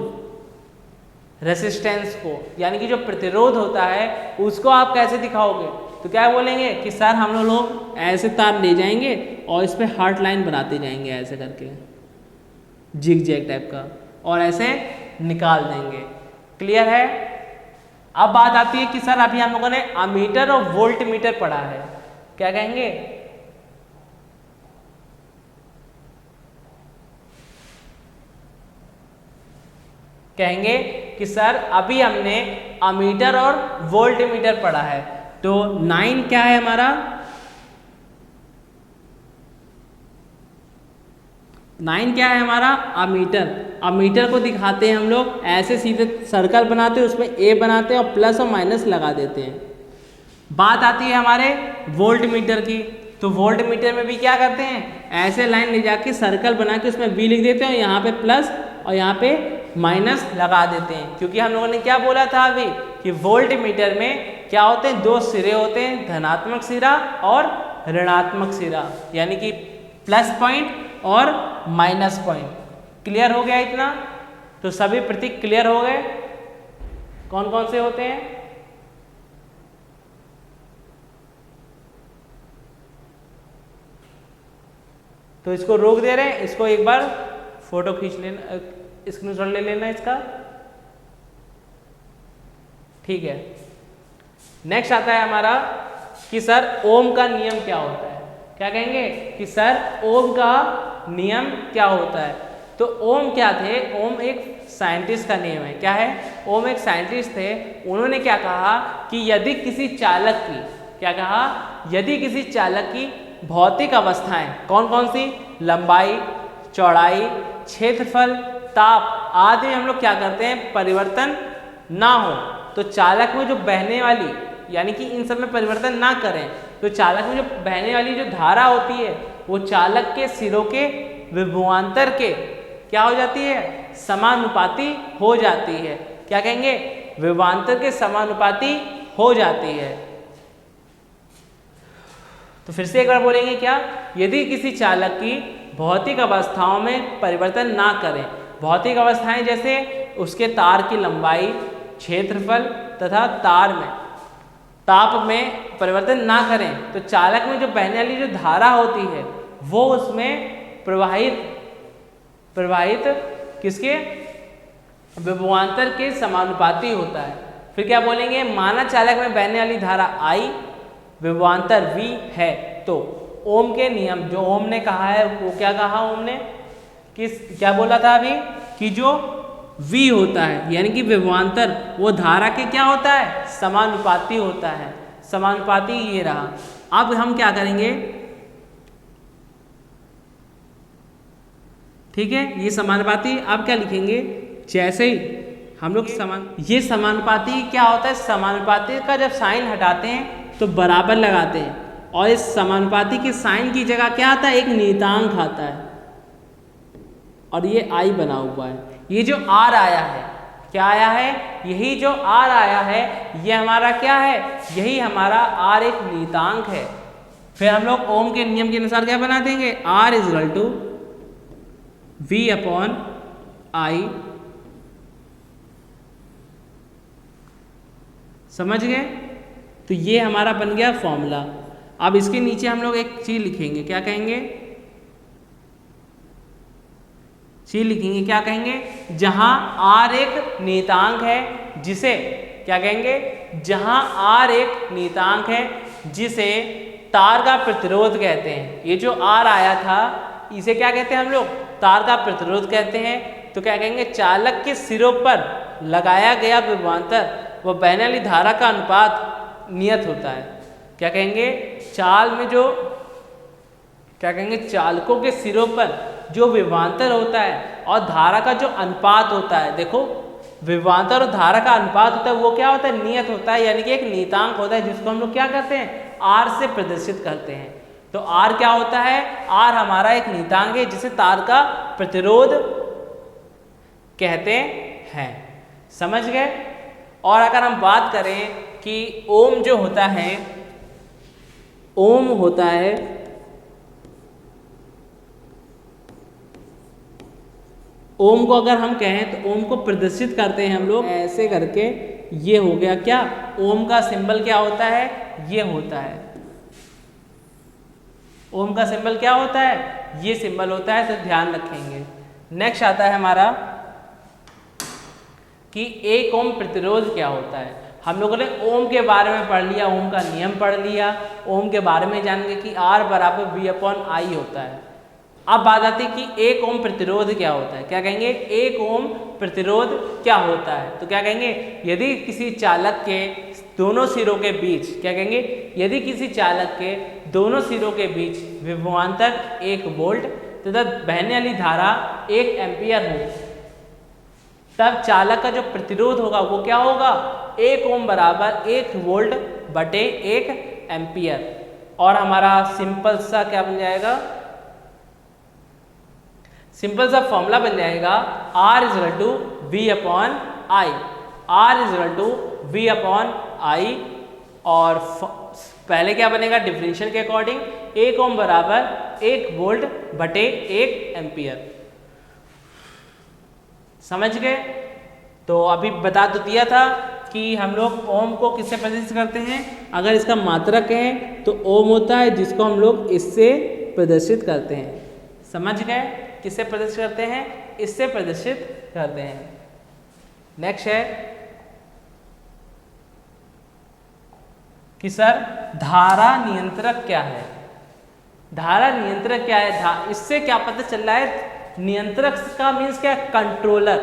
रेसिस्टेंस को, यानी कि जो प्रतिरोध होता है उसको आप कैसे दिखाओगे, तो क्या बोलेंगे कि सर हम लोग ऐसे तार ले जाएंगे और इस पर हार्ट लाइन बनाते जाएंगे ऐसे करके, जिग जैग टाइप का, और ऐसे निकाल देंगे। क्लियर है। अब बात आती है कि सर अभी हम लोगों ने अमीटर और वोल्ट मीटर पढ़ा है, क्या कहेंगे, कहेंगे कि सर अभी हमने अमीटर और वोल्ट मीटर पढ़ा है, तो 9 क्या है हमारा, 9 क्या है हमारा, अमीटर। अमीटर को दिखाते हैं हम लोग ऐसे सीधे सर्कल बनाते हैं, उसमें ए बनाते हैं और प्लस और माइनस लगा देते हैं। बात आती है हमारे वोल्ट मीटर की, तो वोल्ट मीटर में भी क्या करते हैं, ऐसे लाइन ले जाके सर्कल बना के उसमें बी लिख देते हैं और यहाँ पे प्लस और यहाँ पे माइनस लगा देते हैं, क्योंकि हम लोगों ने क्या बोला था अभी कि वोल्ट मीटर में क्या होते हैं, दो सिरे होते हैं, धनात्मक सिरा और ऋणात्मक सिरा, यानी कि प्लस पॉइंट और माइनस पॉइंट। क्लियर हो गया इतना? तो सभी प्रतीक क्लियर हो गए? कौन कौन से होते हैं? तो इसको रोक दे रहे हैं, इसको एक बार फोटो खींच लेना, स्क्रीनशॉट ले लेना इसका। ठीक है, नेक्स्ट आता है हमारा कि सर ओम का नियम क्या होता है। क्या कहेंगे कि सर ओम का नियम क्या होता है? तो ओम क्या थे? ओम एक साइंटिस्ट का नियम है। क्या है? ओम एक साइंटिस्ट थे। उन्होंने क्या कहा कि यदि किसी चालक की, क्या कहा, यदि किसी चालक की भौतिक अवस्थाएं कौन कौन सी, लंबाई, चौड़ाई, क्षेत्रफल, ताप आदि में हम लोग क्या करते हैं, परिवर्तन ना हो, तो चालक में जो बहने वाली, यानी कि इन सब में परिवर्तन ना करें, तो चालक में जो बहने वाली जो धारा होती है वो चालक के सिरों के विभवांतर के क्या हो जाती है, समानुपाती हो जाती है। क्या कहेंगे? विभवांतर के समानुपाती हो जाती है। तो फिर से एक बार बोलेंगे क्या, यदि किसी चालक की भौतिक अवस्थाओं में परिवर्तन ना करें, भौतिक अवस्थाएं जैसे उसके तार की लंबाई, क्षेत्रफल तथा तार में ताप में परिवर्तन ना करें, तो चालक में जो बहने वाली जो धारा होती है वो उसमें प्रवाहित किसके, विभवांतर के समानुपाती होता है। फिर क्या बोलेंगे, माना चालक में बहने वाली धारा I, विभवांतर V है, तो ओम के नियम जो ओम ने कहा है वो क्या कहा, ओम ने क्या बोला था अभी कि जो V होता है यानी कि विभवांतर वो धारा के क्या होता है, समानुपाती होता है। समानुपाती ये रहा। अब हम क्या करेंगे, ठीक है, ये समानुपाती। अब क्या लिखेंगे, जैसे ही हम लोग ये समानुपाती क्या होता है, समानुपाती का जब साइन हटाते हैं तो बराबर लगाते हैं, और इस समानुपाती के साइन की जगह क्या आता है, एक नियतांक आता है, और ये I बना हुआ है। ये जो R आया है, क्या आया है, यही जो R आया है ये हमारा क्या है, यही हमारा R एक नियतांक है। फिर हम लोग ओम के नियम के अनुसार क्या बना देंगे, R equal to V upon I। समझ गए? तो ये हमारा बन गया फॉर्मूला। अब इसके नीचे हम लोग एक चीज लिखेंगे, क्या कहेंगे, चीज लिखेंगे, क्या कहेंगे, जहां R एक नियतांक है जिसे क्या कहेंगे, जहां R एक नियतांक है जिसे तार का प्रतिरोध कहते हैं। ये जो R आया था इसे क्या कहते हैं हम लोग, तार का प्रतिरोध कहते हैं। तो क्या कहेंगे, चालक के सिरों पर लगाया गया विभवांतर वो बहने वाली धारा का अनुपात नियत होता है। क्या कहेंगे, चाल में जो क्या कहेंगे, चालकों के सिरों पर जो विभवांतर होता है और धारा का जो अनुपात होता है, देखो विभवांतर और धारा का अनुपात होता है वो क्या होता है, नियत होता है, यानी कि एक नियतांक होता है जिसको हम लोग क्या करते हैं, R से प्रदर्शित करते हैं। तो R क्या होता है, R हमारा एक नियतांक है जिसे तार का प्रतिरोध कहते हैं। समझ गए? और अगर हम बात करें कि ओम जो होता है, ओम होता है ओम को अगर हम कहें तो ओम को प्रदर्शित करते हैं हम लोग ऐसे करके। ये हो गया क्या, ओम का सिंबल क्या होता है, ये होता है। ओम का सिंबल क्या होता है, ये सिंबल होता है, तो ध्यान रखेंगे। नेक्स्ट आता है हमारा कि एक ओम प्रतिरोध क्या होता है। हम लोगों ने ओम के बारे में पढ़ लिया, ओम का नियम पढ़ लिया, ओम के बारे में जानेंगे कि R बराबर V अपॉन I होता है। अब बात आती है कि एक ओम प्रतिरोध क्या होता है। क्या कहेंगे, एक ओम प्रतिरोध क्या होता है। तो क्या कहेंगे, यदि किसी चालक के दोनों सिरों के बीच, क्या कहेंगे, यदि किसी चालक के दोनों सिरों के बीच विभवांतर 1 वोल्ट तथा बहने वाली धारा 1 एम्पियर हो, तब चालक का जो प्रतिरोध होगा वो क्या होगा, 1 ओम बराबर 1 वोल्ट बटे 1 एम्पियर। और हमारा सिंपल सा क्या बन जाएगा, सिंपल सा फॉर्मूला बन जाएगा R equal to V upon I। R equal to V upon I और पहले क्या बनेगा, डिफरेंशियल के अकॉर्डिंग 1 ओम बराबर 1 वोल्ट बटे 1 एम्पियर। समझ गए? तो अभी बता तो दिया था कि हम लोग ओम को किससे प्रदर्शित करते हैं, अगर इसका मात्रक है तो ओम होता है, जिसको हम लोग इससे प्रदर्शित करते हैं। समझ गए? किससे प्रदर्शित करते हैं, इससे प्रदर्शित करते हैं। नेक्स्ट है कि सर धारा नियंत्रक क्या है। धारा नियंत्रक क्या है, इससे क्या पता चल रहा है, नियंत्रक का मीन्स क्या, कंट्रोलर,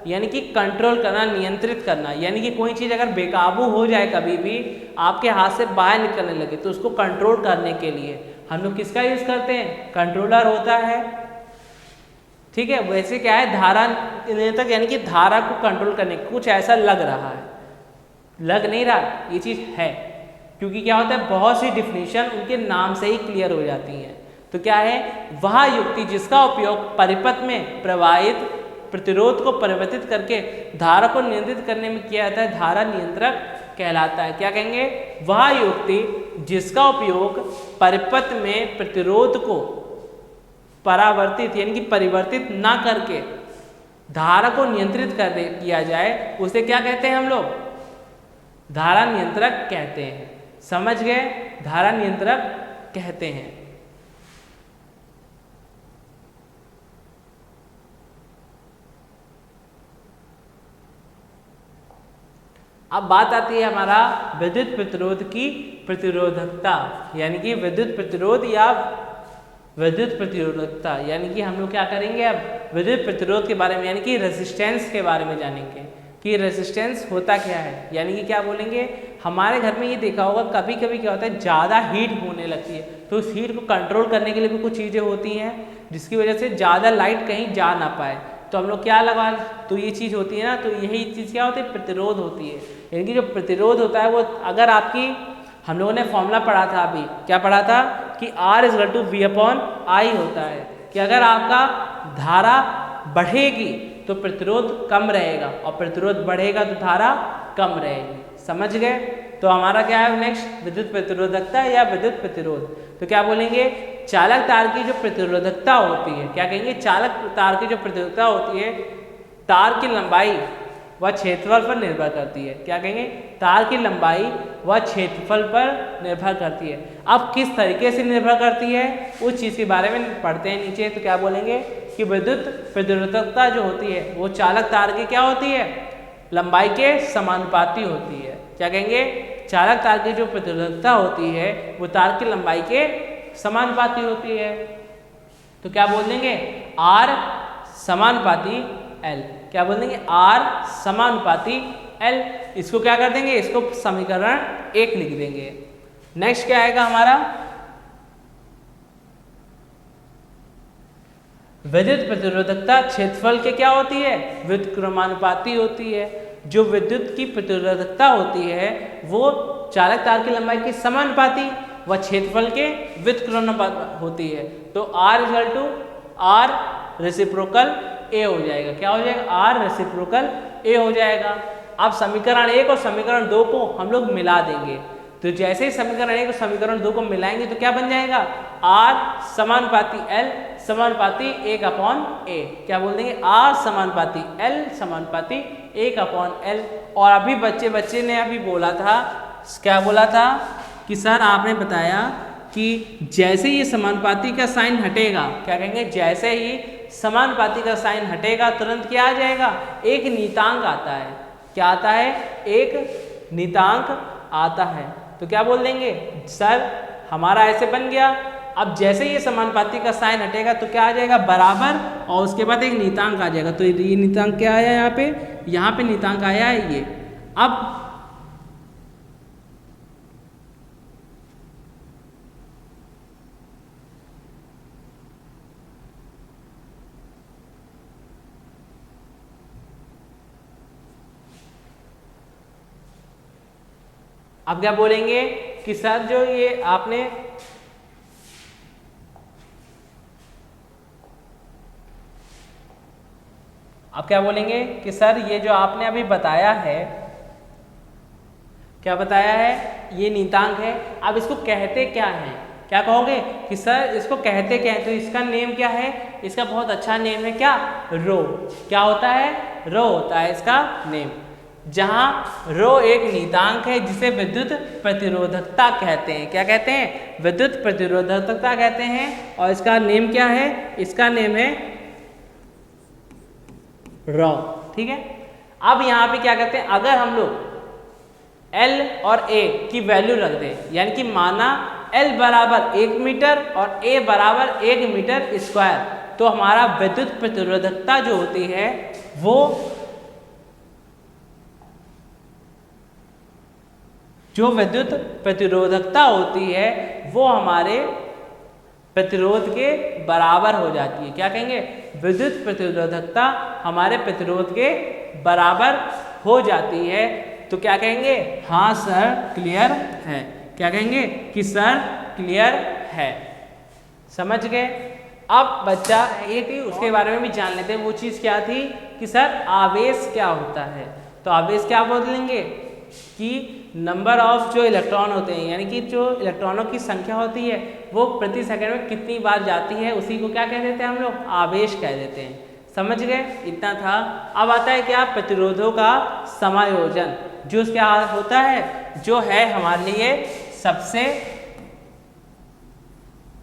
यानी कि कंट्रोल करना, नियंत्रित करना। यानी कि कोई चीज़ अगर बेकाबू हो जाए, कभी भी आपके हाथ से बाहर निकलने लगे, तो उसको कंट्रोल करने के लिए हम लोग किसका यूज़ करते हैं, कंट्रोलर होता है। ठीक है, वैसे क्या है, धारा नियंत्रक यानी कि धारा को कंट्रोल करने, कुछ ऐसा लग रहा है, लग नहीं रहा, ये चीज़ है, क्योंकि क्या होता है, बहुत सी डिफिनीशन उनके नाम से ही क्लियर हो जाती हैं। तो क्या है, वह युक्ति जिसका उपयोग परिपथ में प्रवाहित प्रतिरोध को परिवर्तित करके धारा को नियंत्रित करने में किया जाता है, धारा नियंत्रक कहलाता है। क्या कहेंगे, वह युक्ति जिसका उपयोग परिपथ में प्रतिरोध को परावर्तित यानी कि परिवर्तित ना करके धारा को नियंत्रित किया जाए, उसे क्या कहते हैं हम लोग, धारा नियंत्रक कहते हैं। समझ गए, धारा नियंत्रक कहते हैं। अब बात आती है हमारा विद्युत प्रतिरोध की प्रतिरोधकता, यानी कि विद्युत प्रतिरोध या विद्युत प्रतिरोधकता, यानी कि हम लोग क्या करेंगे, अब विद्युत प्रतिरोध के बारे में यानी कि रेजिस्टेंस के बारे में जानेंगे कि रेजिस्टेंस होता क्या है। यानी कि क्या बोलेंगे, हमारे घर में ये देखा होगा कभी कभी क्या होता है, ज़्यादा हीट होने लगती है, तो उस हीट को कंट्रोल करने के लिए भी कुछ चीज़ें होती हैं, जिसकी वजह से ज़्यादा लाइट कहीं जा ना पाए, तो हम लोग क्या लगा, तो ये चीज़ होती है ना, तो यही चीज़ क्या होती है, प्रतिरोध होती है। यानी कि जो प्रतिरोध होता है वो, अगर आपकी, हम लोगों ने फॉर्मूला पढ़ा था, अभी क्या पढ़ा था कि R=V/I होता है, कि अगर आपका धारा बढ़ेगी तो प्रतिरोध कम रहेगा, और प्रतिरोध बढ़ेगा तो धारा कम रहेगी। समझ गए? तो हमारा क्या है नेक्स्ट, विद्युत प्रतिरोधकता या विद्युत प्रतिरोध। तो क्या बोलेंगे, चालक तार की जो प्रतिरोधकता होती है, क्या कहेंगे, चालक तार की जो प्रतिरोधकता होती है, तार की लंबाई वह क्षेत्रफल पर निर्भर करती है। क्या कहेंगे, तार की लंबाई वह क्षेत्रफल पर निर्भर करती है। अब किस तरीके से निर्भर करती है, उस चीज़ के बारे में पढ़ते हैं नीचे। तो क्या बोलेंगे कि विद्युत प्रतिरोधकता जो होती है वो चालक तार की क्या होती है, लंबाई के समानुपाती होती है। क्या कहेंगे, चालक तार की जो प्रतिरोधकता होती है वो तार की लंबाई के समानुपाती होती है। तो क्या बोल देंगे, R समानुपाती L। क्या बोल देंगे, R समानुपाती L। इसको क्या कर देंगे, इसको समीकरण 1 लिख देंगे। नेक्स्ट क्या आएगा हमारा, विद्युत प्रतिरोधकता क्षेत्रफल के क्या होती है, व्युत्क्रमानुपाती होती है। जो विद्युत की प्रतिरोधकता होती है वो चालक तार की लंबाई के समानुपाती व क्षेत्रफल के व्युत्क्रमानुपाती होती है। तो R रेसिप्रोकल A हो जाएगा। क्या हो जाएगा, R रेसिप्रोकल A हो जाएगा। अब समीकरण 1 और समीकरण 2 को हम लोग मिला देंगे। तो जैसे ही समीकरण 1 और समीकरण 2 को मिलाएंगे तो क्या बन जाएगा, R समानुपाती L समानुपाती 1/A। क्या बोल देंगे, R समानुपाती L समानुपाती 1/L। और अभी बच्चे ने अभी बोला था, क्या बोला था कि सर आपने बताया कि जैसे ही समानुपाती का साइन हटेगा, क्या कहेंगे, जैसे ही समानुपाती का साइन हटेगा तुरंत क्या आ जाएगा, एक नियतांक आता है। क्या आता है, एक नियतांक आता है। तो क्या बोल देंगे, सर हमारा ऐसे बन गया। अब जैसे ये समानुपाती का साइन हटेगा तो क्या आ जाएगा, बराबर, और उसके बाद एक नियतांक आ जाएगा। तो ये नियतांक क्या आया, यहाँ पे नियतांक आया है ये। अब क्या बोलेंगे कि सर जो ये आपने अब क्या बोलेंगे कि सर ये जो आपने अभी बताया है, क्या बताया है ये नियतांक है। अब इसको कहते क्या है, क्या कहोगे कि सर इसको कहते क्या है? तो इसका नेम क्या है? इसका बहुत अच्छा नेम है क्या? रो। क्या होता है? रो होता है इसका नेम। जहां रो एक नियतांक है जिसे विद्युत प्रतिरोधकता कहते हैं। क्या कहते हैं? विद्युत प्रतिरोधकता कहते हैं। और इसका नेम क्या है? इसका नेम है रो। ठीक है। अब यहाँ पे क्या करते हैं, अगर हम लोग L और A की वैल्यू रख दें, यानी कि माना L बराबर 1 मीटर और A बराबर 1 मीटर स्क्वायर, तो हमारा विद्युत प्रतिरोधकता जो होती है वो जो विद्युत प्रतिरोधकता होती है वो हमारे प्रतिरोध के बराबर हो जाती है। क्या कहेंगे? विद्युत प्रतिरोधकता हमारे प्रतिरोध के बराबर हो जाती है। तो क्या कहेंगे? हाँ सर क्लियर है। क्या कहेंगे? कि सर क्लियर है। समझ गए? अब बच्चा एक ही उसके बारे में भी जान लेते हैं। वो चीज़ क्या थी कि सर आवेश क्या होता है। तो आवेश क्या बोलेंगे कि नंबर ऑफ जो इलेक्ट्रॉन होते हैं, यानी कि जो इलेक्ट्रॉनों की संख्या होती है वो प्रति सेकंड में कितनी बार जाती है, उसी को क्या कह देते हैं हम लोग? आवेश कह देते हैं। समझ गए? इतना था। अब आता है क्या? प्रतिरोधों का समायोजन, जो क्या होता है, जो है हमारे लिए सबसे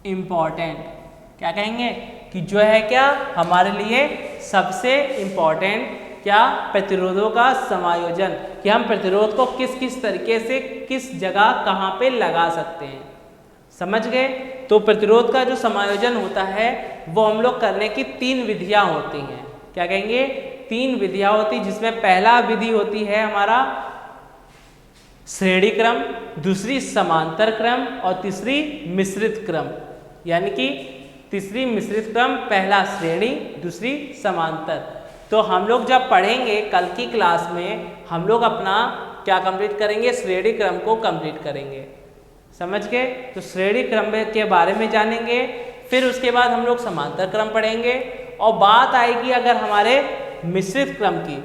इम्पॉर्टेंट। क्या कहेंगे? कि जो है क्या हमारे लिए सबसे इम्पॉर्टेंट क्या? प्रतिरोधों का समायोजन, कि हम प्रतिरोध को किस किस तरीके से किस जगह कहाँ पे लगा सकते हैं। समझ गए? तो प्रतिरोध का जो समायोजन होता है वो हम लोग करने की 3 विधियां होती हैं। क्या कहेंगे? 3 विधियां होती, जिसमें पहला विधि होती है हमारा श्रेणी क्रम, दूसरी समांतर क्रम और तीसरी मिश्रित क्रम। यानी कि तीसरी मिश्रित क्रम, पहला श्रेणी, दूसरी समांतर। तो हम लोग जब पढ़ेंगे कल की क्लास में, हम लोग अपना क्या कंप्लीट करेंगे? श्रेणी क्रम को कंप्लीट करेंगे। समझ गए? तो श्रेणी क्रम के बारे में जानेंगे, फिर उसके बाद हम लोग समांतर क्रम पढ़ेंगे और बात आएगी अगर हमारे मिश्रित क्रम की।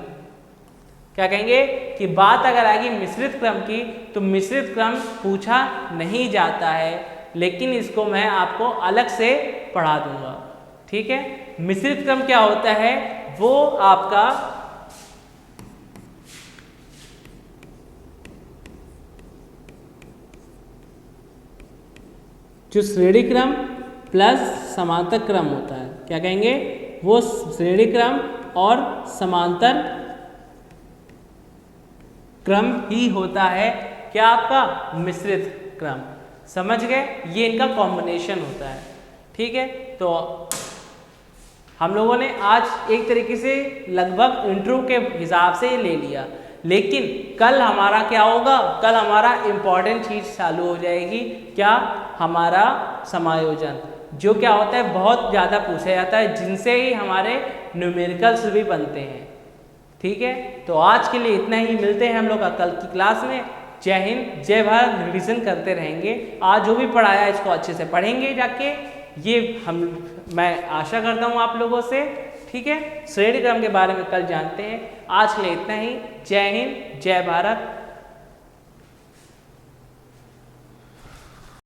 क्या कहेंगे? कि बात अगर आएगी मिश्रित क्रम की, तो मिश्रित क्रम पूछा नहीं जाता है, लेकिन इसको मैं आपको अलग से पढ़ा दूंगा। ठीक है? मिश्रित क्रम क्या होता है? वो आपका जो श्रेणी क्रम प्लस समांतर क्रम होता है। क्या कहेंगे? वो श्रेणी क्रम और समांतर क्रम ही होता है। क्या आपका? मिश्रित क्रम। समझ गए? ये इनका कॉम्बिनेशन होता है। ठीक है? तो हम लोगों ने आज एक तरीके से लगभग इंट्रो के हिसाब से ले लिया, लेकिन कल हमारा क्या होगा? कल हमारा इम्पॉर्टेंट चीज़ चालू हो जाएगी। क्या? हमारा समायोजन, जो क्या होता है बहुत ज़्यादा पूछा जाता है, जिनसे ही हमारे न्यूमेरिकल्स भी बनते हैं। ठीक है? तो आज के लिए इतना ही। मिलते हैं हम लोग कल की क्लास में। जय हिंद, जय भारत। रिविजन करते रहेंगे। आज जो भी पढ़ाया इसको अच्छे से पढ़ेंगे जाके, ये मैं आशा करता हूँ आप लोगों से। ठीक है? श्रेणी क्रम के बारे में कल जानते हैं। आज के लिए इतना ही। जय हिंद, जय भारत।